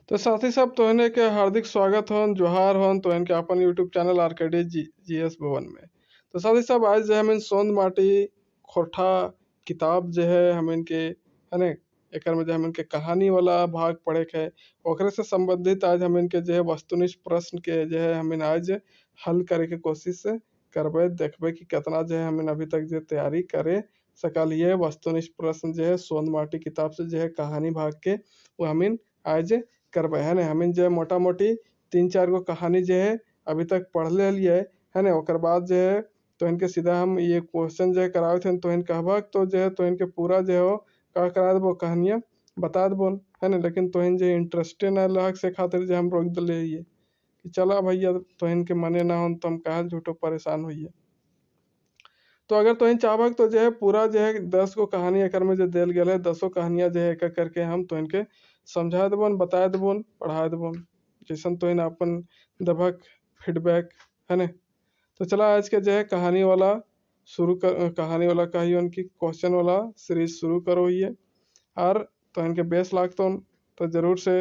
तो साथी साहब तोहने के हार्दिक स्वागत होन जोहार होन तोहन के अपन यूट्यूब चैनल आरकेडी जीएस भवन में। तो साथी साहब आज जो हम सोंद माटी खोरठा किताब जो है हम इनके है ने एकर में जो हम इनके कहानी वाला भाग पढ़े के ओकरे से संबंधित आज हम इनके जो है वस्तुनिष्ठ प्रश्न के जो है हम आज हल करे के कोशिश करबे देखबे कि कितना जो है हम अभी तक जो तैयारी करे सकलिए वस्तुनिष्ठ प्रश्न जो है सोंद माटी किताब से जो है कहानी भाग के वो हम आज करबे है ना। हमें जो है मोटा मोटी 3-4 गो कहानी जो है अभी तक पढ़ ले लिए है ना। ओकर बाद जो है तो इनके सीधा हम ये क्वेश्चन जो है करावे थे तो इन कहबा तो जो है तो इनके पूरा जो है का करा देबो कहानियाँ बता देबो है ना। लेकिन तो इन जो इंटरेस्टे ना लग से खातिर जो हम रोक दिले ये कि चला भैया तो इनके मने ना हो तो हम कहा झूठो परेशान होइए। तो अगर तो इन चाहबक तो जो है पूरा जो है 10 गो कहानी एकर में जो देल गया है 10 कहानियाँ जो है एक करके हम तो इनके समझा देबोन बता देबोन पढ़ा देबोन जैसन तो इन अपन दबक फीडबैक है ना। तो चला आज के जो है कहानी वाला शुरू कर कहानी वाला कही उनकी क्वेश्चन वाला सीरीज शुरू करो ये और तो इनके बेस लागतो तो जरूर से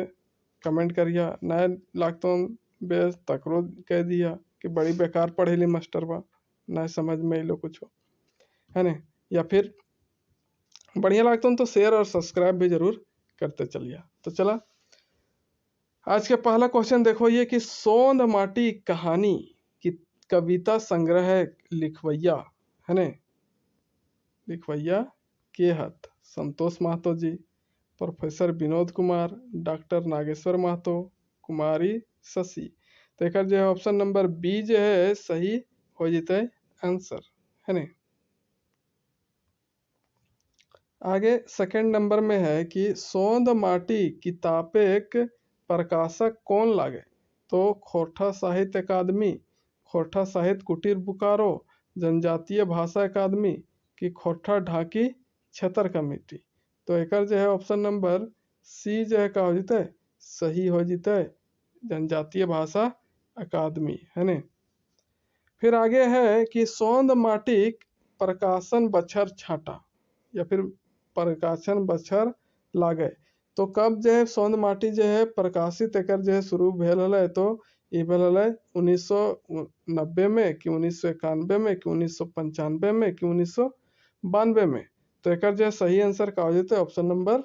कमेंट करिया नए लागतो बेस तकरो कह दिया कि बड़ी बेकार पढ़ेली मास्टर बा ना समझ में लो कुछ है ना। या फिर बढ़िया लागता तो शेयर और सब्सक्राइब भी जरूर करते चलिए। तो चला आज के पहला क्वेश्चन देखो ये कि सोंद माटी कहानी की कविता संग्रह लिखवैया है ने लिखवैया के हत संतोष महतो जी, प्रोफेसर विनोद कुमार, डॉक्टर नागेश्वर महतो, कुमारी शशि। तो एक जो है ऑप्शन नंबर बी जो है सही हो जते आंसर है ने। आगे सेकंड नंबर में है कि सोंद माटी किताबेक प्रकाशक कौन लागे। तो खोरठा साहित्य अकादमी, खोरठा साहित्य कुटीर बोकारो, जनजातीय भाषा अकादमी की खोरठा ढाकी क्षेत्र कमेटी। तो एक जो है ऑप्शन नंबर सी जो है का हो जते सही हो जते जनजातीय भाषा अकादमी है ने। फिर आगे है कि सोंद माटिक प्रकाशन बछर छाटा या फिर प्रकाशन बछर लागे। तो कब जो है सोंद माटी जो है प्रकाशित एकर जो है शुरू भेल हलै तो ये भेल हलै 1990 में कि 1991 में कि 1995 में कि 1992 में। तो एकर जो है सही आंसर का हो जते ऑप्शन नंबर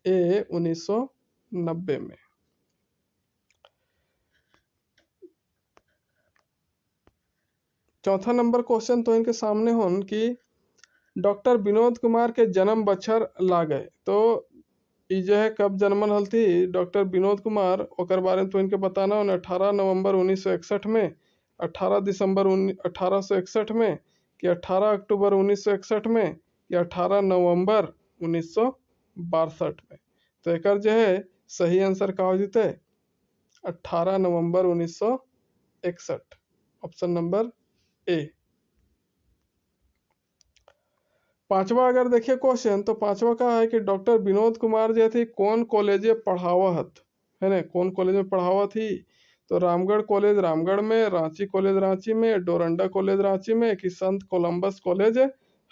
ए 1990 में। चौथा नंबर क्वेश्चन तो इनके सामने होन कि डॉक्टर विनोद कुमार के जन्म बछर लागे। तो ई जो है कब जन्मल हल थी डॉक्टर विनोद कुमार ओकर बारे में तो इनके बताना हो 18 नवंबर 1961 में, 18 दिसंबर 1861 में कि 18 अक्टूबर 1961 में या 18 नवंबर 1962 में। तो एक जो है सही आंसर का हो जते 18 नवंबर 1961 ऑप्शन नंबर ए। पांचवा अगर देखिए क्वेश्चन तो पांचवा का है कि डॉक्टर विनोद कुमार जो थी कौन कॉलेज पढ़ावत है ना कौन कॉलेज में पढ़ावा थी। तो रामगढ़ कॉलेज रामगढ़ में, रांची कॉलेज रांची में, डोरंडा कॉलेज रांची में कि संत कोलंबस कॉलेज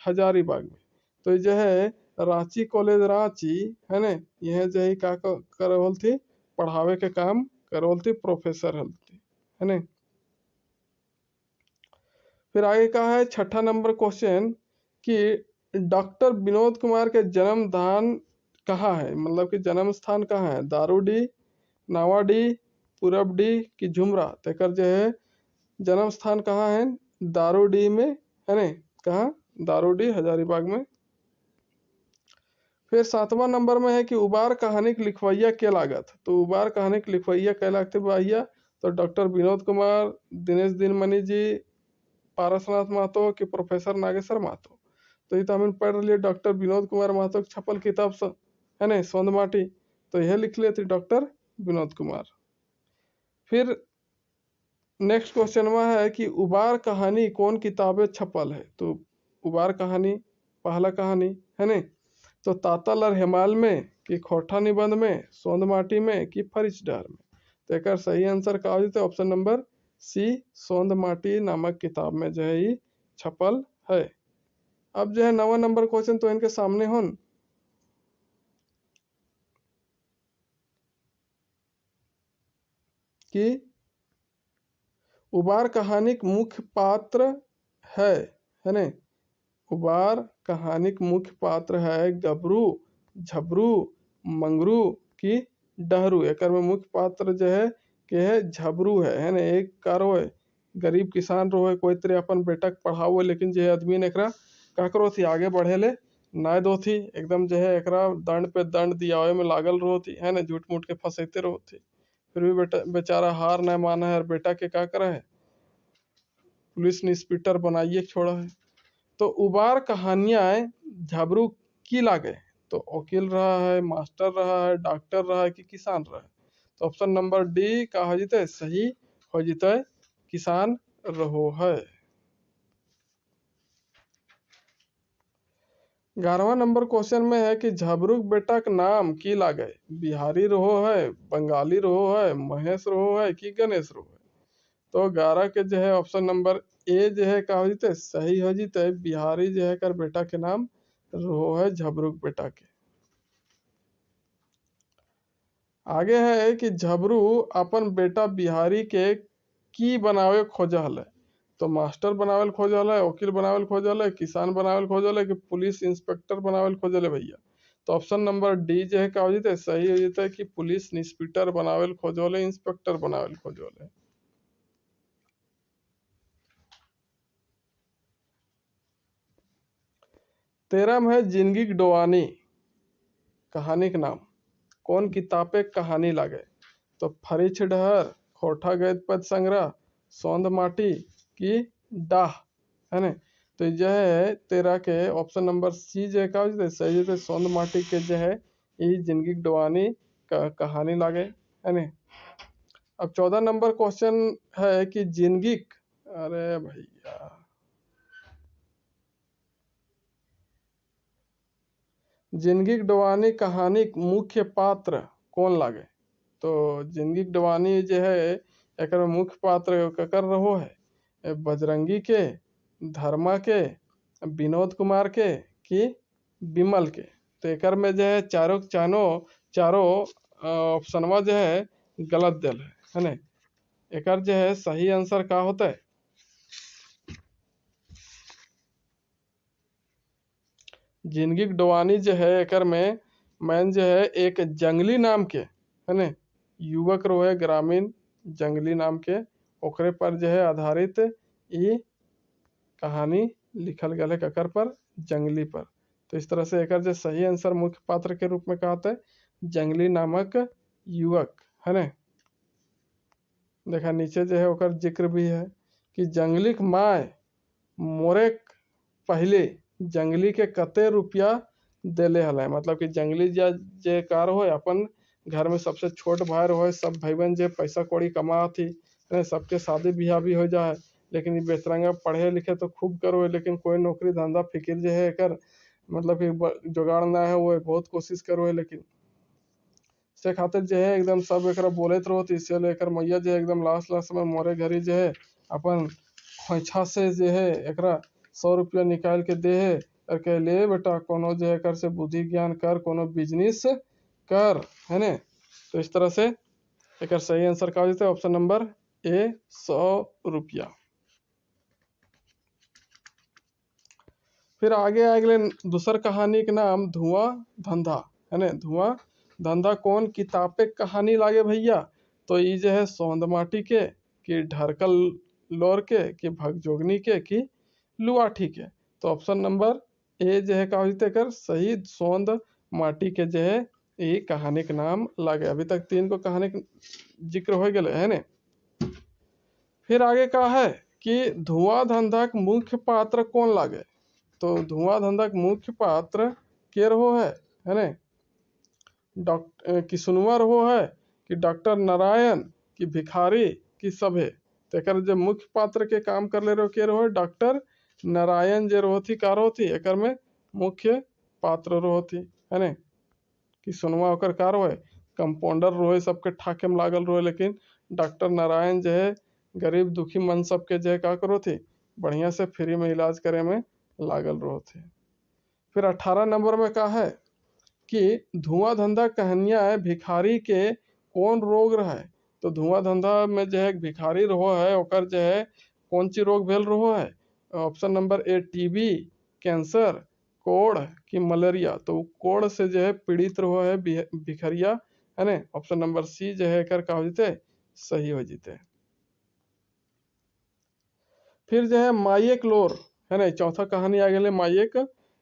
हजारीबाग में। तो ये जो है रांची कॉलेज रांची है ना यह जो है का करवल थी पढ़ावे के काम करवल थी प्रोफेसर हल थी है ना। फिर आगे का है छठा नंबर क्वेश्चन कि डॉक्टर विनोद कुमार के जन्म स्थान कहाँ है, मतलब कि जन्म स्थान कहाँ है, दारूडी, नावाडी, पूरबडी कि झुमरा। तेकर जो है जन्म स्थान कहाँ है दारूडी में है ना कहाँ दारूडी हजारीबाग में। फिर सातवां नंबर में है कि उबार कहानी के लिखवैया के लागत। तो उबार कहानी के लिखवैया के लागते भैया तो डॉक्टर विनोद कुमार, दिनेश दिनमणि जी, पारसनाथ महतो कि प्रोफेसर नागेश्वर महतो। तो ये तो हम पढ़ रही डॉक्टर विनोद कुमार महतो की छपल किताब है ना सोंद माटी। तो यह लिख लिए थे डॉक्टर विनोद कुमार। फिर नेक्स्ट क्वेश्चन है कि उबार कहानी कौन किताबें छपल है। तो उबार कहानी पहला कहानी है ना तो तातल और हेमाल में कि खोरठा निबंध में, सोंद माटी में कि फरिश्डहर में। तो एक सही आंसर का हो जते ऑप्शन नंबर सी सोंद माटी नामक किताब में जो है ये छपल है। अब जो है 9वां नंबर क्वेश्चन तो इनके सामने हो कि उबार कहानी के मुख्य पात्र है ने। उबार कहानी के मुख्य पात्र है गबरू, झबरू, मंगरू की डहरू। एकर में मुख्य पात्र जो है के है झबरू है ने। एक कारो है गरीब किसान रहो, कोई तरह अपन बेटा के पढ़ाओ, लेकिन जो है आदमी ने एकरा का करो थी आगे बढ़े ले ना दो थी, एकदम जो है एकरा दंड पे दंड दियावे में लागल रहो थी है ना, झूठ मूठ के फंसेते रहो थी। फिर भी बेटा बेचारा हार न माना है और बेटा के का करा है पुलिस ने इंस्पेक्टर बनाइए छोड़ा है। तो उबार कहानियां झबरू की लागे, तो वकील रहा है, मास्टर रहा है, डॉक्टर रहा है कि किसान रहा है। तो ऑप्शन नंबर डी का हो जिते सही हो जिते किसान रहो है। 11वां नंबर क्वेश्चन में है कि झबरू बेटा का नाम की लागे, बिहारी रहो है, बंगाली रहो है, महेश रहो है कि गणेश रहो है। तो 11 के जो है ऑप्शन नंबर ए जो है का हो जिते सही हो जिते बिहारी जो है कर बेटा के नाम रहो है झबरू बेटा के। आगे है कि झबरू अपन बेटा बिहारी के की बनावे खोजल है, तो मास्टर बनावे खोजल है, वकील बनावे खोजल है, किसान बनावे खोजल है कि पुलिस इंस्पेक्टर बनावे खोजल है भैया। तो ऑप्शन नंबर डी जो है का हो जिते सही हो जिते कि पुलिस इंस्पेक्टर बनावे खोजल है, इंस्पेक्टर बनावे खोजल है। 13 में है जिंदगी की डोवानी कहानी के नाम कौन किताबे कहानी लागे, तो फरिछ डहर, खोठा गैद पद संग्रह, सौंद माटी की डाह है ने। तो जो है 13 के ऑप्शन नंबर सी जो है का सही है सौंद माटी के जो है ये जिंदगी की डोवानी का कहानी लागे है ने। अब 14 नंबर क्वेश्चन है कि जिंदगी, अरे भैया जिंदगी की डोवानी कहानी के मुख्य पात्र कौन लागे, तो जिंदगी की डोवानी जो है एक मुख्य पात्र ककर रहो है बजरंगी के, धर्मा के, विनोद कुमार के कि विमल के। तो एक में जो है चारों ऑप्शनवा जो है गलत दिल है ना। एक जो है सही आंसर का होता है जिंदगी की डोवानी जो है एक में मैन जो है एक जंगली नाम के है ना युवक रहे ग्रामीण जंगली नाम के ओकरे पर जो है आधारित ये कहानी लिखल गया है ककर पर जंगली पर। तो इस तरह से एक जो सही आंसर मुख्य पात्र के रूप में कहते हैं जंगली नामक युवक है ना। देखा नीचे जो है ओकर जिक्र भी है कि जंगली के माय मोरे पहले जंगली के कते रुपया देले हल, मतलब कि जंगली जे कार हो अपन घर में सबसे छोट भाई रहो, सब भाई बहन जे पैसा कौड़ी कमा थी सबके शादी ब्याह भी हो जाए, लेकिन बेतरंगा पढ़े लिखे तो खूब करो लेकिन कोई नौकरी धंधा फिक्र जो है कर मतलब कि जुगाड़ ना है वो बहुत कोशिश करो है, लेकिन से खातिर जो है एकदम सब एक बोलते रहो तो इससे लेकर मैया जो है एकदम लास्ट में मोरे घरी जो है अपन खोइछा से जो है एक 100 रुपया निकाल के दे है और कह ले बेटा कोनो जो है कर से बुद्धि ज्ञान कर कोनो बिजनेस कर है ने। तो इस तरह से एक सही आंसर का हो ऑप्शन नंबर ए 100 रुपया। फिर आगे अगले दूसर कहानी के नाम धुआं धंधा है ना। धुआं धंधा कौन किताबे कहानी लागे भैया, तो ये जो है सौंद माटी के कि ढरकल लोर के कि भगजोगनी के कि लुआठी के। तो ऑप्शन नंबर ए जो है का कर सही सौंद माटी के जो है ये कहानी के नाम लागे। अभी तक 3 को कहानी के जिक्र हो गए है ने। फिर आगे का है कि धुआं धंधा के मुख्य पात्र कौन लागे, तो धुआं धंधा के मुख्य पात्र के रहो है ने डॉक्टर किसुनवा रहो है कि डॉक्टर नारायण कि भिखारी कि सभे। तो एक जो मुख्य पात्र के काम कर ले रहो के रहो डॉक्टर नारायण जे रहो थी का रहो थी एक में मुख्य पात्र रहो थी है ने। कि सुनवा होकर कार हो कंपाउंडर रहो सबके ठाके में लागल रहो, लेकिन डॉक्टर नारायण जो है गरीब दुखी मन सबके जो है का करो थी बढ़िया से फ्री में इलाज करे में लागल रहो थे। फिर 18 नंबर में का है कि धुआं धंधा कहानियां भिखारी के कौन रोग रहा है, तो धुआं धंधा में जो है एक भिखारी रहो है ओकर जो है कौन सी रोग भेल रहो है? Option number A TB, cancer, कोढ़ कि मलेरिया। तो कोढ़ से जो है पीड़ित रहो है भिखरिया, है ना। ऑप्शन नंबर सी जो है एकर का हो जीते सही हो जीते। फिर जो है माइक लोर, है ना, चौथा कहानी आ गए माइक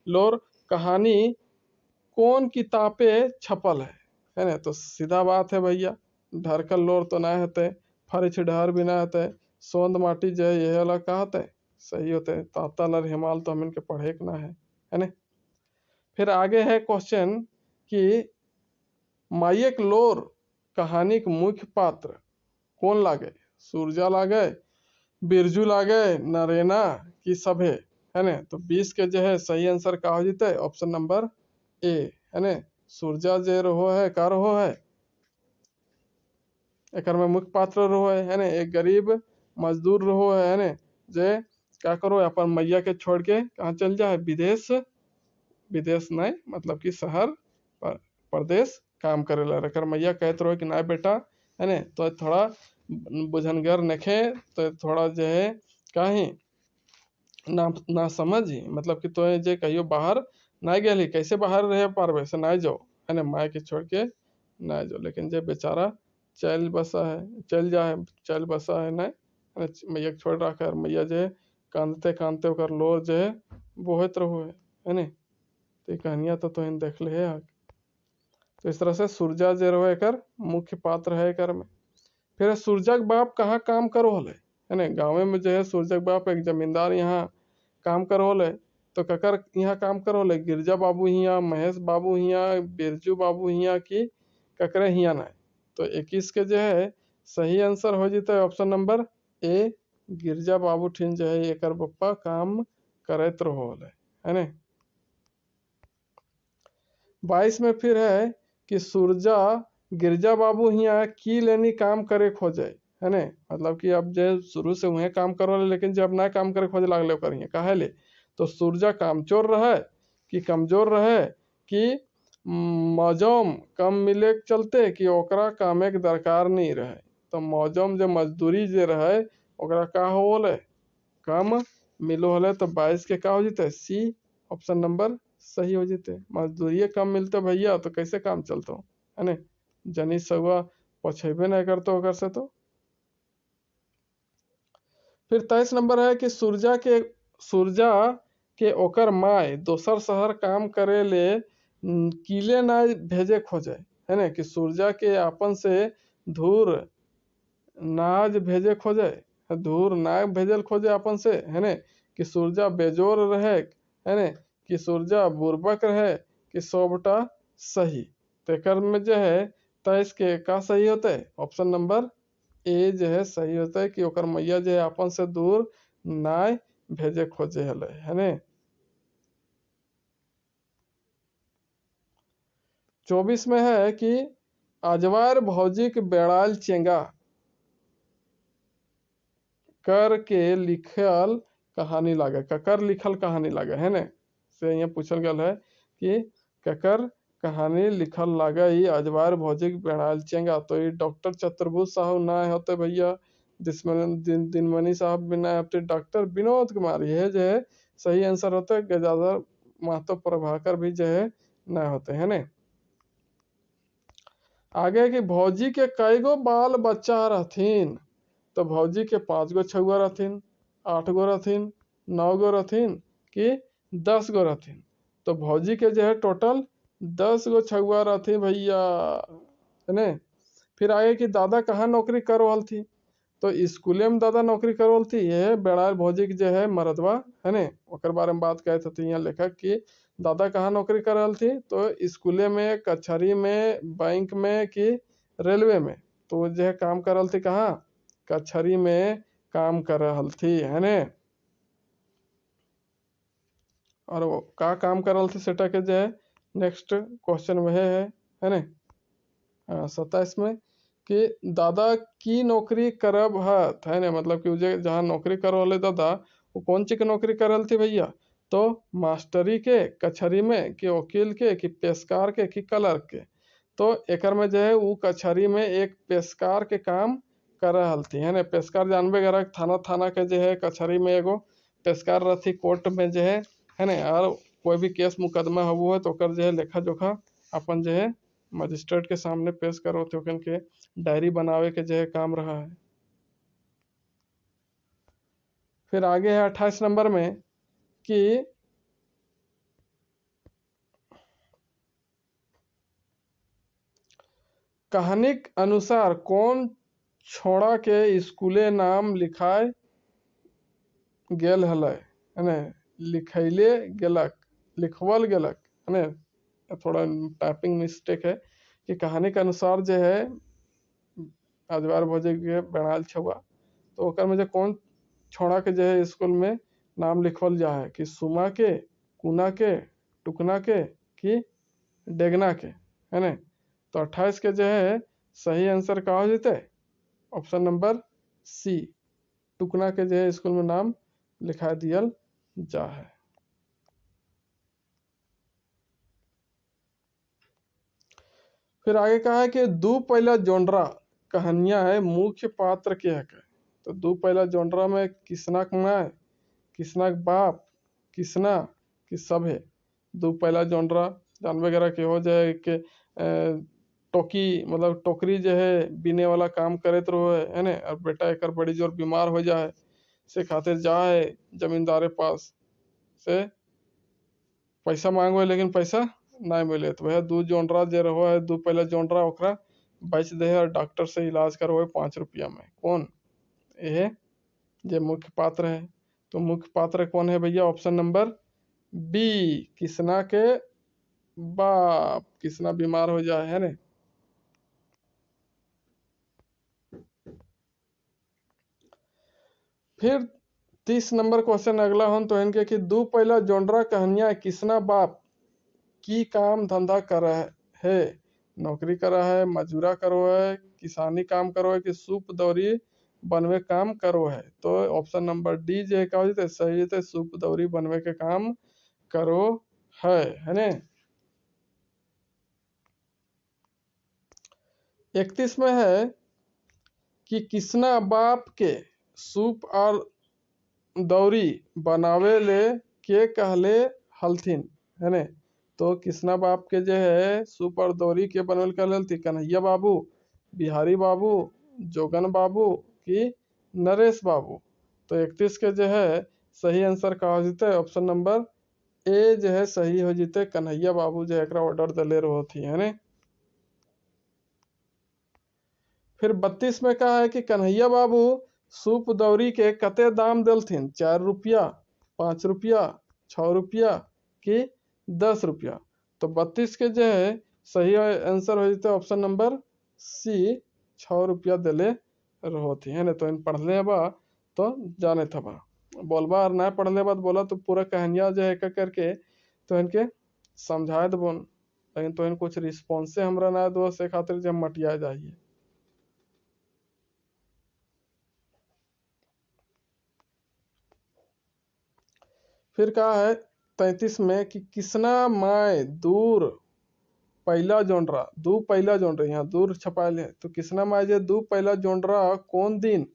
लोर कहानी कौन किताबे छपल है ना। तो सीधा बात है भैया, ढरकल लोर तो ना होते, फरिछ ढहर भी ना होते, सोंद माटी जो है यह वाला का होते सही होते, तातल और हिमाल तो हम इनके पढ़े के ना है ना। फिर आगे है क्वेश्चन कि माइक लोर कहानी के मुख्य पात्र कौन लागे? सूरजा लागे, बिरजू लागे, नरेना कि सभे, है ना। तो 20 के जो है सही आंसर का हो जीते ऑप्शन नंबर ए, है ना। सूरजा जे रहो है का रहो है एकर में मुख्य पात्र रहो है ना। एक गरीब मजदूर रहो है ना, जे क्या करो अपन मैया के छोड़ के कहाँ चल जाए विदेश, विदेश नहीं मतलब कि शहर प्रदेश काम करे ला। एकर मैया कहते रहो कि ना बेटा, है ना, तो थोड़ा बुझनगर नखे तो थोड़ा जो है कहीं ना समझ ही मतलब कि तो जे कहियो बाहर ना गए कैसे बाहर रहे पारबे से ना जाओ, है ना, माय के छोड़ के ना जाओ। लेकिन जे बेचारा चल बसा है चल जा है चल बसा है ना, मैया के छोड़ रखा है, मैया जो है कांदते कांदते ओकर लोर जो है बोहत रहो है ना। तो कहानियाँ तो इन देख ले है। तो इस तरह से सूरजा जे रहो एकर मुख्य पात्र है एकर में। फिर सूरजा के बाप कहाँ काम करो हले, है ना। गाँव में जो है सूरजा के बाप एक जमींदार यहाँ काम करो हले। तो ककर यहाँ काम करो हले? गिरजा बाबू हियाँ, महेश बाबू हियाँ, बिरजू बाबू हियाँ की ककरे हियाँ ना। तो 21 के जो है सही आंसर हो जीते ऑप्शन नंबर ए, गिरजा बाबू ठिन जो है एकर पप्पा काम करत रहो हले, है ना। 22 में फिर है कि सूरजा गिरजा बाबू हियाँ की लेनी काम करे खोजे, है ना। मतलब कि अब जो शुरू से वहीं काम करो लेकिन जब ना काम करे खोजे लागले ओकर हियाँ काहे ले? तो सूरजा कामचोर रहे कि कमजोर रहे कि मौजम कम मिले के चलते कि ओकरा कामे के दरकार नहीं रहे। तो मौजम जो मजदूरी जे रहे ओकरा का होले कम मिलो हले। तो 22 के का हो जीते सी ऑप्शन नंबर सही हो जीते। मजदूरी कम मिलते भैया तो कैसे काम चलता है ना, जनी सगुआ पछेबे नहीं करते ओकर से। तो फिर 23 नंबर है कि सूरजा के ओकर माय दोसर शहर काम करे ले किले ना भेजे खोजे, है ना। कि सूरजा के अपन से धूर नाज भेजे खोजे, धूर ना भेजल खोजे अपन से, है ना। कि सूरजा बेजोर रहे, है ना, कि सूरजा बुर्बक रहे कि सोबटा सही। तो एकर में जो है 23 के का सही होता है ऑप्शन नंबर ए जो है सही होता है कि ओकर मैया जो है अपन से दूर ना भेजे खोजे हले, है ना। 24 में है कि अजवार भौजी के बेड़ाल चेंगा कर के लिखल कहानी लागे, ककर लिखल कहानी लागे, है ना। से यहाँ पूछल गया है कि ककर कहानी लिखल लागे ये अजवार भौजी के बेड़ाल चेंगा। तो ये डॉक्टर चतुर्भुज साहब ना होते भैया, दिनमणि साहब भी ना होते, डॉक्टर विनोद कुमार ये जो है सही आंसर होता है। गजाधर महतो प्रभाकर भी जो है ना होते, है ना। आगे कि भौजी के कई गो बाल बच्चा रहथिन? तो भौजी के 5 गो छुआ रहथिन, 8 गो रहथिन, 9 गो रहथिन कि 10 गो रहथिन। तो भौजी के जो है टोटल 10 गो छुआ रहथिन भैया, है ना। फिर आगे कि दादा कहाँ नौकरी कर रहल थी? तो स्कूले में दादा नौकरी कर रहल थी। यह बेड़ाल भौजी के जो है मरदवा, है ना, ओकर बारे में बात कहते थे यहाँ लेखक कि दादा कहाँ नौकरी कर रहल थी? तो स्कूले में, कचहरी में, बैंक में कि रेलवे में। तो जो है काम कर रहल थी कहाँ? कचहरी में काम कर रहल थी, है ना। और वो का काम कर रहल थी सेटा के जो है नेक्स्ट क्वेश्चन वह है ना। 27 में कि दादा की नौकरी करब है ना, मतलब कि जे जहाँ नौकरी कर रहे दादा वो कौन चीज की नौकरी कर रही थी भैया? तो मास्टरी के, कचहरी में कि वकील के कि पेशकार के कि क्लर्क के। तो एकर में जो है वो कचहरी में एक पेशकार के काम कर रहलथी है ना। पेशकार जानबे कर थाना थाना के जो है कचहरी में एगो पेशकार रहती कोर्ट में जो है ना। और कोई भी केस मुकदमा हुआ है तो ओकर जो है लेखा जोखा अपन जो है मजिस्ट्रेट के सामने पेश करो तो के डायरी बनावे के जो है काम रहा है। फिर आगे है 28 नंबर में कि कहानीक अनुसार कौन छोड़ा के स्कूले नाम लिखाए गेल हलै है ना। लिखैले गेलक लिखवल गेलक है ना। थोड़ा टाइपिंग मिस्टेक है कि कहानी के अनुसार जो है अजवार भोजे के बनाल छुआ तो ओकर में जो कौन छोड़ा के जो है स्कूल में नाम लिखवल जा है कि सुमा के, कुना के, टुकना के कि डेगना के है ना। तो 28 के जो है सही आंसर का हो जते ऑप्शन नंबर सी, टुकना के जो है स्कूल में नाम लिखा दियल जा है। फिर आगे कहा है कि दो पहला जोनरा कहानियां है मुख्य पात्र के है। तो दो पहला जोनरा में किसना माय, किसना बाप, किसना कि सब है। दो पहला जोनरा जानवे वगैरह के हो जाए कि टोकी मतलब टोकरी जो है बीने वाला काम करत रहो है ना। और बेटा एक बड़ी जोर बीमार हो जाए से खातिर जाए जमींदार पास से पैसा मांगो लेकिन पैसा नहीं मिले तो वह दो जोनरा जे रहो है दो पहला जोनरा ओकरा बेच दे और डॉक्टर से इलाज करो 5 रुपया में। कौन ये जे मुख्य पात्र है। तो मुख्य पात्र कौन है भैया ऑप्शन नंबर बी, किसना के बाप। किसना बीमार हो जाए है ना। फिर 30 नंबर क्वेश्चन अगला हो तो इनके कि दो पहला जोनरा कहानियां किसना बाप की काम धंधा कर रहा है, नौकरी कर रहा है, मजूरा करो है, किसानी काम करो है कि सूप दौरी बनवे काम करो है। तो ऑप्शन नंबर डी जो का हो सही है सूप दौरी बनवे के काम करो है ना। 31 में है कि किसना बाप के सूप और दौरी बनावे ले के कहले हलथिन है ना। तो किसना बाप के जो है सूप और दौरी के बनवल कहले हलथी, कन्हैया बाबू, बिहारी बाबू, जोगन बाबू की नरेश बाबू। तो 31 के जो है सही आंसर का हो जीते ऑप्शन नंबर ए जो है सही हो जीते कन्हैया बाबू जो एक ऑर्डर दले रहो थी है ना। फिर 32 में कहा है कि कन्हैया बाबू सूप दौरी के कते दाम दिलथिन, 4 रुपया, 5 रुपया, 6 रुपया कि 10 रुपया। तो 32 के जो है सही आंसर हो जाते ऑप्शन नंबर सी, 6 रुपया दिले रहो थी है ना। तो इन पढ़ले बा तो जाने था बा बोलबा और ना पढ़ले बाद बोला तो पूरा कहानियां जो है एक करके तो इनके समझाए दबो लेकिन तो इन कुछ रिस्पॉन्स से हमरा ना दो से खातिर जब मटिया जाइए। फिर कहा है 33 में कि किसना माय दूर पहला जोनरा, दू पहला जोनरा यहाँ दूर छपायल है। तो किसना माय जे दू पहला जोनरा कौन दिन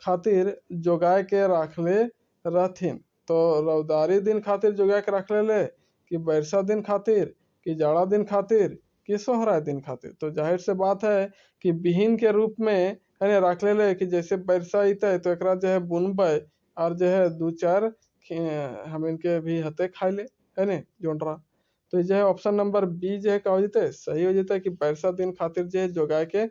खातिर जोगाए के रखले रहथिन। तो रौदारी दिन खातिर जोगाए के रखले ले कि बरसा दिन खातिर कि जाड़ा दिन खातिर कि सोहरा दिन खातिर। तो जाहिर से बात है कि बिहीन के रूप में है रख ले कि जैसे बरसा अते तो एक जो है बुनबे और जो है दो चार हम इनके भी हते खाए ले है ना जोनरा। तो जो है ऑप्शन नंबर बी जो है का हो जते सही हो जते कि बरसा दिन खातिर जो है जोगा के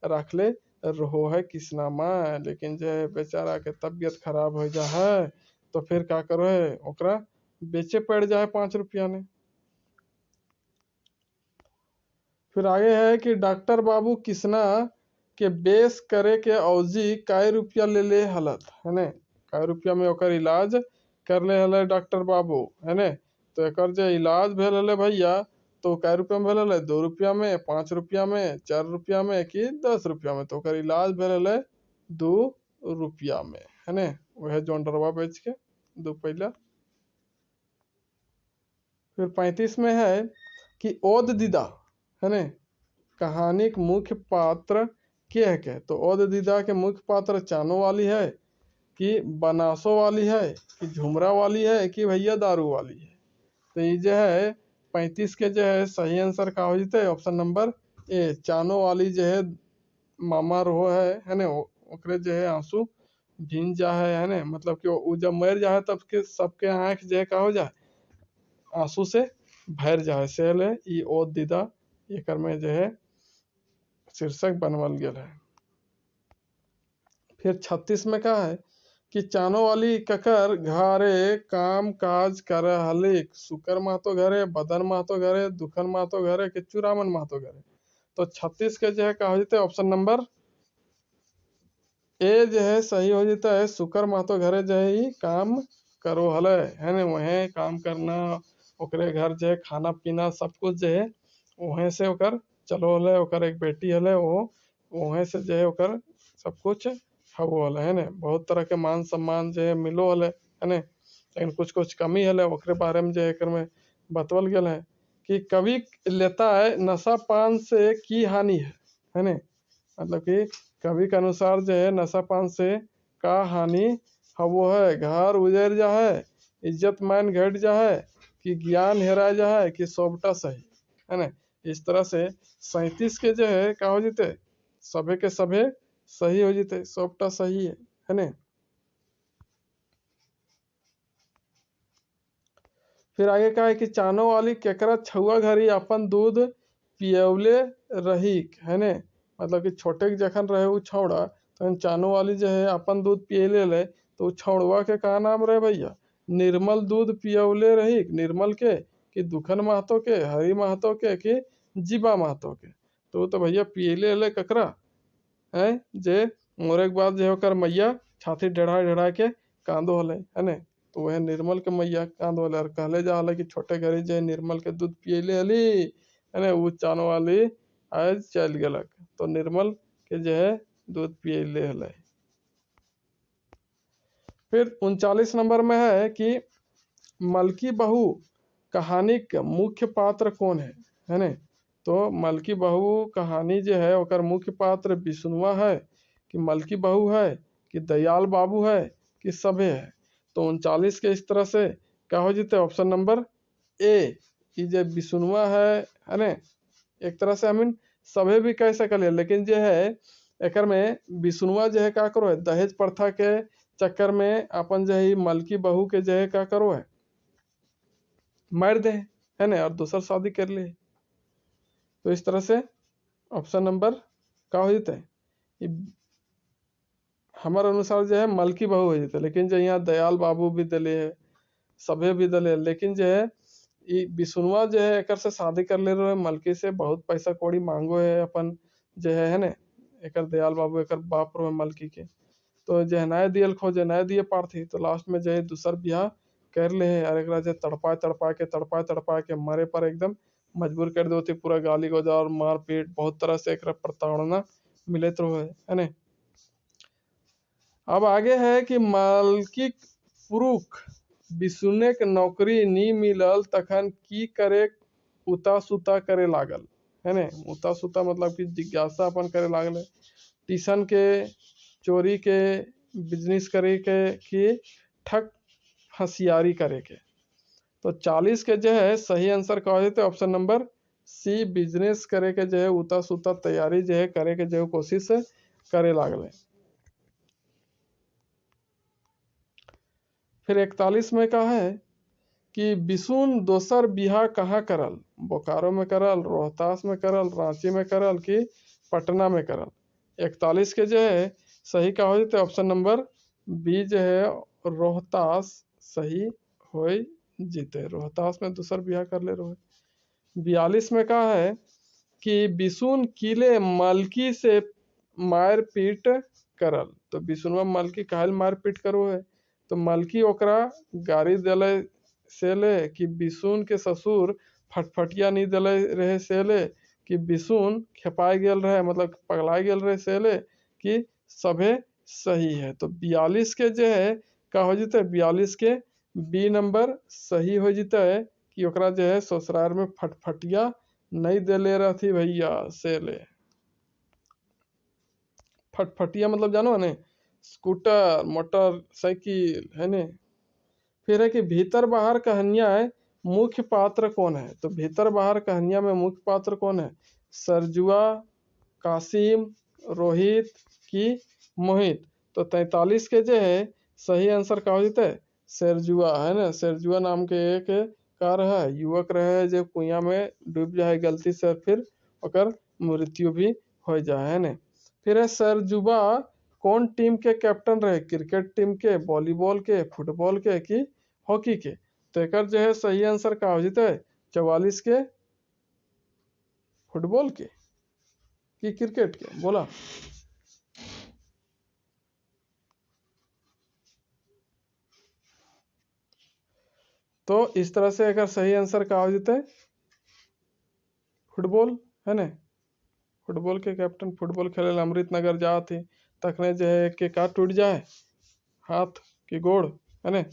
रख ले रहो है किसना माँ। लेकिन जो है बेचारा के तबीयत खराब हो जा है तो फिर क्या करो है ओकरा बेचे पड़ जाए 5 रुपया में। फिर आगे है कि डॉक्टर बाबू किसना के बेस करे के औजी काय रुपया ले हलत है ना। काय रुपया में ओकर इलाज कर ले हले डॉक्टर बाबू है ना। तो एक जो इलाज भेल हले भैया तो कै रुपया में भेल हले 2 रुपया में, 5 रुपया में, 4 रुपया में कि 10 रुपया में। तो ओकर इलाज भेल हले 2 रुपया में है ना। वह जोनरवा बेच के दो पहला। फिर 35 में है कि ओद दीदा है ना कहानी के मुख्य पात्र के है के? तो ओद दीदा के मुख्य पात्र चानो वाली है कि बनासो वाली है कि झुमरा वाली है कि भैया दारू वाली है? तो ये जो है 35 के जो है सही आंसर का हो जते ऑप्शन नंबर ए, चानो वाली जो है मामा रो है ने ओकरे जो है आंसू भींज जा है ने, मतलब कि वो जब मर जा है तब के सबके आँख जो है का हो जाए आंसू से भर जाए सेल है ई ओ दीदा एकर में जो है शीर्षक बनवल गया है। फिर 36 में कहा है कि चानो वाली ककर घरे काम काज कर हलिक? सुकर महतो घरे, बदन महतो घरे, दुखन महतो घरे कि चुरामन महतो घरे? तो 36 के जो है का हो जाता है ऑप्शन नंबर ए जो है सही हो जाता है। सुकर महतो घरे जो है ही काम करो हले है ना, वहे काम करना ओकरे घर जो है खाना पीना सब कुछ जो है वहीं से ओकर चलो हले, ओकर एक बेटी हले वो वहीं से जो है ओकर सब कुछ हवो हले है ना। बहुत तरह के मान सम्मान जो है मिलो हले है ना, लेकिन कुछ कुछ कमी हले ओकरे बारे में जो है एकर में बतवल गया है कि कवि लेता है नशा पान से की हानि है ना, मतलब कि कवि के अनुसार जो है नशा पान से का हानि हवो है? घर उजड़ जा है, इज्जत मान घट जा है कि ज्ञान हेरा जा है कि सबटा सही है ना। इस तरह से 37 के जो है का हो जीते सभे के सभे सही हो जीते, सबटा सही है ना। फिर आगे का है कि चानो वाली केकरा छुआ घरी अपन दूध पियवले रही है ने, मतलब कि छोटे के जखन रहे वो छौड़ा तो चानो वाली जो है अपन दूध पियले ले तो छौड़वा के का नाम रहे भैया? निर्मल दूध पियवले रही, निर्मल के कि दुखन महतो के, हरि महतो के कि जीबा महतो के? तो भैया पियले ले ककरा है जे मोरे के बाद जो होकर मैया छाती डढ़ा डढ़ा के कांदो हले है ने, तो वह निर्मल के मैया कांदो हले और कहले जा हले कि छोटे घरी जे निर्मल के दूध पियले हली है ने, वो चानो वाली आज चल गलक तो निर्मल के जो है दूध पियले हले। फिर 39 नंबर में है कि मलकी बहू कहानी का मुख्य पात्र कौन है ने? तो मलकी बहू कहानी जो है ओकर मुख्य पात्र विष्णुआ है कि मलकी बहू है कि दयाल बाबू है कि सभे है? तो 39 के इस तरह से क्या हो जीते ऑप्शन नंबर ए कि जो विष्णुआ है ने, एक तरह से हम सभे भी कह सकल, लेकिन जो है एकर में विष्णुआ जो है का करो है दहेज प्रथा के चक्कर में अपन जो है मलकी बहू के जो है का करो है मार दे है ना और दूसर शादी कर ले। तो इस तरह से ऑप्शन नंबर का हो जाता है हमारे अनुसार जो है मलकी बहू हो जाता है, लेकिन जो यहाँ दयाल बाबू भी दले है सभे भी दले, लेकिन जो है ये विष्णुआ जो है एक से शादी कर ले रहे मलकी से, बहुत पैसा कौड़ी मांगो है अपन जो है ना एक दयाल बाबू एक बाप रो मलकी के, तो जो है नए दियल खोजे नए दिए पार्थी तो लास्ट में जो है दूसर ब्याह कर ले है और एक तड़पा के मारे पर एकदम मजबूर कर देती, पूरा गाली गौजार मारपीट बहुत तरह से एक प्रताड़ना मिलत रहो है ना। अब आगे है कि मालकी पुरुष विष्णु के नौकरी नी मिलल तखन की करे उता सुता करे लागल है ना, उता सुता मतलब कि जिज्ञासा अपन करे लागल, ट्यूशन के चोरी के बिजनेस करे के कि ठग हसियारी करे के? तो 40 के जो है सही आंसर कहा जाते ऑप्शन नंबर सी बिजनेस करे के जो है उता सुता तैयारी जो है करे के जो कोशिश करे लागले। फिर 41 में कहा है कि बिशुन दोसर बिहा कहाँ करल? बोकारो में करल, रोहतास में करल, रांची में करल कि पटना में करल? 41 के जो है सही का हो जाते ऑप्शन नंबर बी जो है रोहतास सही हो जीते, रोहतास में दूसर बिहा कर ले रहे। 42 में कहा है कि बिशुन किले मलकी से मारपीट करल? तो बिशुनवा मलकी काहे मारपीट करो है? तो मलकी ओकरा गाड़ी दिले से ले कि बिशुन के ससुर फटफटिया नहीं दिले रहे से ले कि बिशुन खेपाए गेल रहे मतलब पगलाए गेल रहे से ले कि सभे सही है? तो 42 के जो है का हो जीते 42 के बी नंबर सही हो जीता है कि ओकरा जो है ससुराल में फटफटिया नहीं दे ले रही भैया से ले। फटफटिया मतलब जानो ने, स्कूटर मोटरसाइकिल है ने। फिर है कि भीतर बाहर कहानियां है, मुख्य पात्र कौन है? तो भीतर बाहर कहानियां में मुख्य पात्र कौन है? सरजुआ, कासिम, रोहित की मोहित। तो 43 के जो है सही आंसर का हो जते सरजुआ है ना। सरजुआ नाम के एक कार है, युवक रहे जो कुइया में डूब जाए गलती से, फिर ओकर मृत्यु भी हो जाए है ना। फिर है सरजुबा कौन टीम के कैप्टन रहे? क्रिकेट टीम के, वॉलीबॉल के, फुटबॉल के कि हॉकी के? तो एक जो है सही आंसर का हो जते 44 के फुटबॉल के कि क्रिकेट के, बोला। तो इस तरह से अगर सही आंसर का हो जते फुटबॉल है ना। फुटबॉल के कैप्टन फुटबॉल खेले अमृतनगर जा थी, तखने जो है के का टूट जाए हाथ की गोड़ है ना।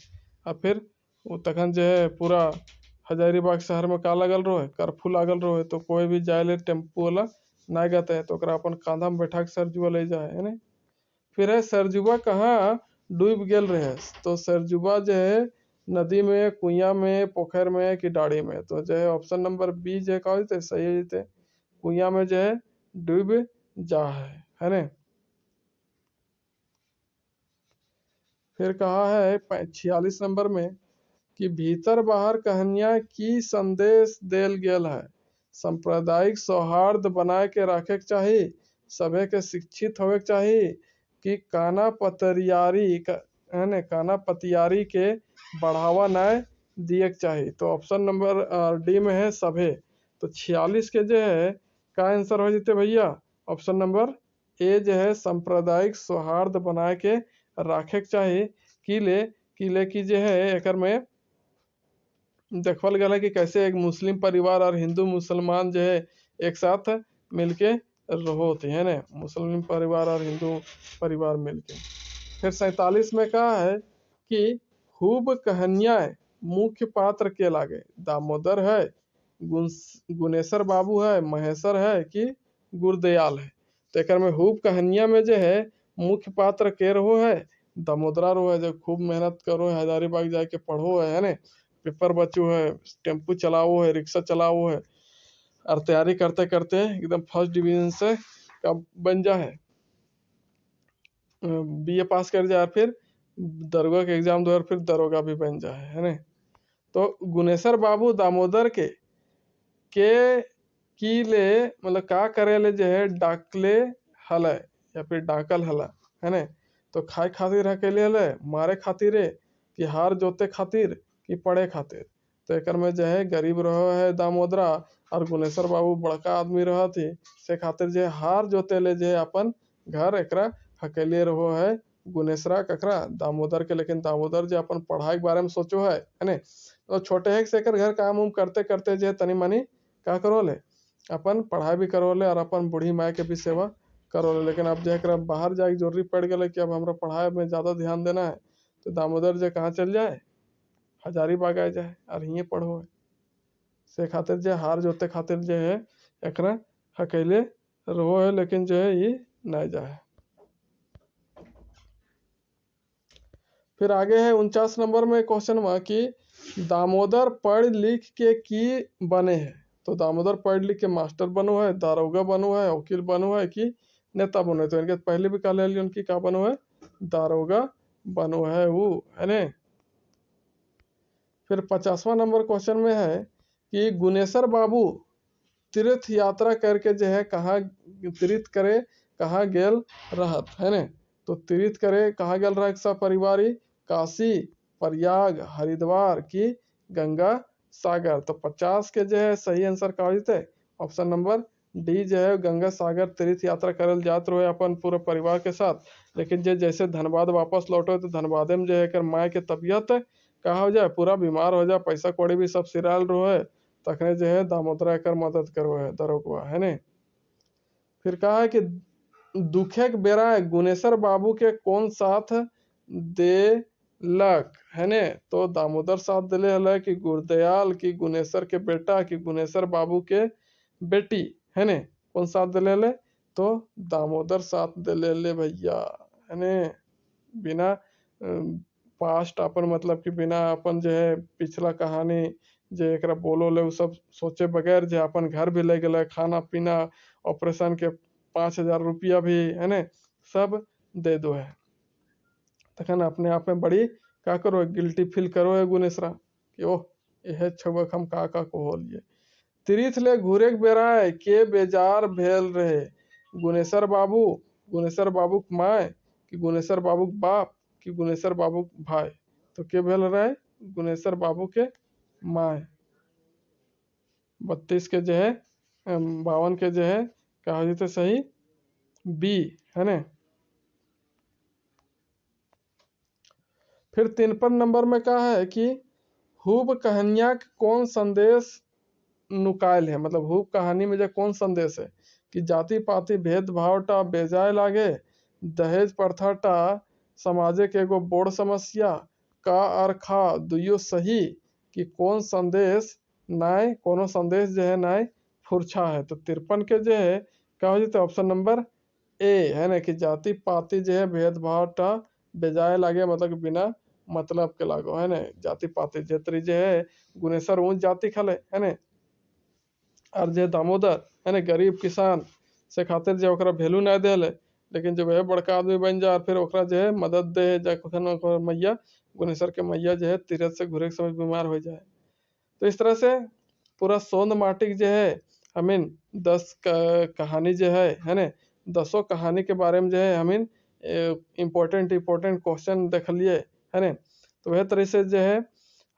और फिर वो तखन जो है पूरा हजारीबाग शहर में का लगल रहे, कर्फ्यू लागल रहे, तो कोई भी जाए ले टेम्पू वाला ना गते है, तो ओकरा अपन कांधा में बैठा के सरजुआ ले जाए है ना। फिर है सरजुबा कहाँ डूब गेल रहे? तो सरजुबा जो है नदी में, कुइया में, पोखर में कि डाड़ी में? तो जो है ऑप्शन नंबर बी जो है का होते सही हो जते कुइया में जो है डूब जा है ना। फिर कहा है 46 नंबर में कि भीतर बाहर कहानियां की संदेश देल गेल है? सांप्रदायिक सौहार्द बनाए के रखे के चाही, सभे के शिक्षित होवे के चाही कि काना पतरियारी है ना, काना पतियारी के बढ़ावा न दिए के चाही? तो ऑप्शन नंबर डी में है सभे। तो 46 के जो है का आंसर हो जते भैया ऑप्शन नंबर ए जो है सांप्रदायिक सौहार्द बनाए के रखे के चाही। किले की जो है एक में देखल गया कि कैसे एक मुस्लिम परिवार और हिंदू मुसलमान जो है एक साथ मिलके रहोते है ना, मुस्लिम परिवार और हिंदू परिवार मिलके। फिर 47 में कहा है कि खूब कहानियां मुख्य पात्र के लागे? दामोदर है, गुनेश्वर बाबू है, महेश्वर है कि गुरदयाल है? तो एक में खूब कहानियां में जो है मुख्य पात्र के रहो है दामोदरा रो है, जो खूब मेहनत करो है, हजारीबाग जाके पढ़ो है ना, पेपर बचो है, टेम्पू चलाओ है, रिक्शा चलाओ है, और तैयारी करते करते एकदम फर्स्ट डिवीजन से कब बन जा है, बीए पास कर जाए, फिर दरोगा के एग्जाम दो और फिर दरोगा भी बन जाए है ना। तो गुनेश्वर बाबू दामोदर के की ले मतलब का करे ले जो है डाकले हल या फिर डाकल हला है ना। तो खाए खातिर अकेले हले, मारे खातिर कि हार जोते खातिर कि पढ़े खातिर? तो एक में जो है गरीब रहो है दामोदरा, और गुनेश्वर बाबू बड़का आदमी रहा थी से खातिर जो है हार जोते ले जो है अपन घर एकरा अकेले रहो है गुनेश्वरा ककरा दामोदर के। लेकिन दामोदर जो अपन पढ़ाई के बारे में सोचो है ना, तो छोटे है से घर काम उम करते करते जो है तनी मनी का करो ले अपन पढ़ाई भी करो ले और अपन बूढ़ी माई के भी सेवा करो ले। लेकिन अब जो बाहर जाए जरूरी पड़ गए कि अब हमरा पढ़ाई में ज़्यादा ध्यान देना है, तो दामोदर जो कहाँ चल जाए हजारीबाग आ जाए और यहीं पढ़ो है से खातिर जो हार जोते खातिर जो है एकरा अकेले रहो है, लेकिन जो है ये नहीं जाए। फिर आगे है 49 नंबर में क्वेश्चन में कि दामोदर पढ़ लिख के की बने है? तो दामोदर पढ़ लिख के मास्टर बनो है, दारोगा बनो है, वकील बनो है कि नेता बनो है? तो इनके पहले भी कहा ले उनकी का बनो है दारोगा बनो है वो है ने। फिर 50वां नंबर क्वेश्चन में है कि गुनेश्वर बाबू तीर्थ यात्रा करके जो है कहाँ तीर्थ करे कहाँ गेल रहत है ने? तो तीर्थ करे कहाँ गेल रहा सब परिवारी? काशी, प्रयाग, हरिद्वार की गंगा सागर? तो 50 के जो है सही आंसर का होते ऑप्शन नंबर डी जो है गंगा सागर तीर्थ यात्रा करल जात रहे अपन पूरे परिवार के साथ। लेकिन जे जैसे धनबाद वापस लौटो तो धनबादे में जो है माए के तबीयत कहा हो जाए पूरा बीमार हो जाए, पैसा कौड़ी भी सब सिराल रहे, तखने जो है दामोदरा कर मदद करो है दरोगा है ने। फिर कहा है कि दुखे के बेरा गुनेश्वर बाबू के कौन साथ दे लक है ने? तो दामोदर साथ दिले हल कि गुरदयाल की गुनेश्वर के बेटा कि गुनेश्वर बाबू के बेटी है ने कौन साथ दे ले तो दामोदर साथ दे ले भैया है ने। बिना पास्ट अपन मतलब कि बिना अपन जो है पिछला कहानी जे एकरा बोलो ले उ सब सोचे बगैर जे अपन घर भी ले गए खाना पीना ऑपरेशन के 5,000 रुपया भी है ने सब दे दो है। तखन अपने आप में बड़ी का करो गिल्टी फील करो है गुनेसरा कि ओह यह छबक हम का को होलिए। तीर्थ ले घूरे के बेराय के बेजार भेल रहे गुनेसर बाबू माय कि गुनेसर बाबू बाप कि गुनेसर बाबू भाई। तो के भेल रहे गुनेसर बाबू के माय। 32 के जो है 52 के जो है क्या हो जाते सही बी है ने। फिर 53 नंबर में क्या है कि खूब कहानिया कौन संदेश नुकायल है, मतलब खूब कहानी में जो कौन संदेश है कि जाति पाति भेदभाव टा बेजाय लागे, दहेज प्रथा टा समाजे के एगो बोड़ समस्या का अर्खा दुयो सही कि कौन संदेश नाय कोनो संदेश जो है नाय फुरछा है। तो 53 के जो है क्या हो जाते ऑप्शन नंबर ए है ना कि जाति पाति जो है भेदभाव टा बेजाय लागे मतलब कि बिना मतलब के लागो है ना। जाति पाति जेतरी जो है गुनेसर ऊंच जाति खले है ना और जे दामोदर है ना गरीब किसान से खातिर जो ओकरा वैल्यू ना देले लेकिन जब वह बड़का आदमी बन जा फिर ओकरा जो है मदद दे जा मैया गुनेसर के मैया जो है तीरथ से घुरे के समय बीमार हो जाए। तो इस तरह से पूरा सोंद माटिक जो है हमीन 10 कहानी जो है ना 10 कहानी के बारे में जो है हमीन इम्पोर्टेंट क्वेश्चन देख लिए है ना। तो वह तरह से जो है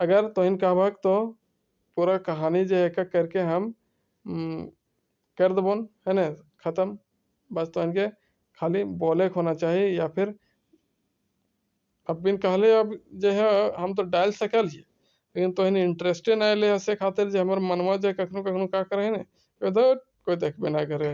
अगर तो इन कहबक तो पूरा कहानी जो है करके हम कर दबन है ना खत्म। बस तो इनके खाली बोले होना चाहिए या फिर अब बिन कहले अब जो है हम तो डाल सकल ही लेकिन तो इंटरेस्टे ना ले से खातिर जो हमारे मनवा जो कखनो कखनो का करे ना कोई देखबे ना करे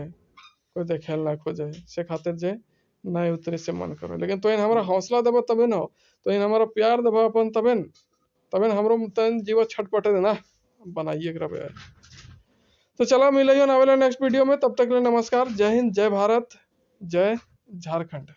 कोई देखे ना खोजे से खातिर जे ना उतरे से मन करो लेकिन तो हमारा हौसला देव तबे ना हो तो हमारा प्यार देव अपन तबे हमरो तन जीव छटपटे देना बनाइए यार। तो चला मिलिए ना नेक्स्ट वीडियो में, तब तक के लिए नमस्कार, जय हिंद, जय भारत, जय झारखंड।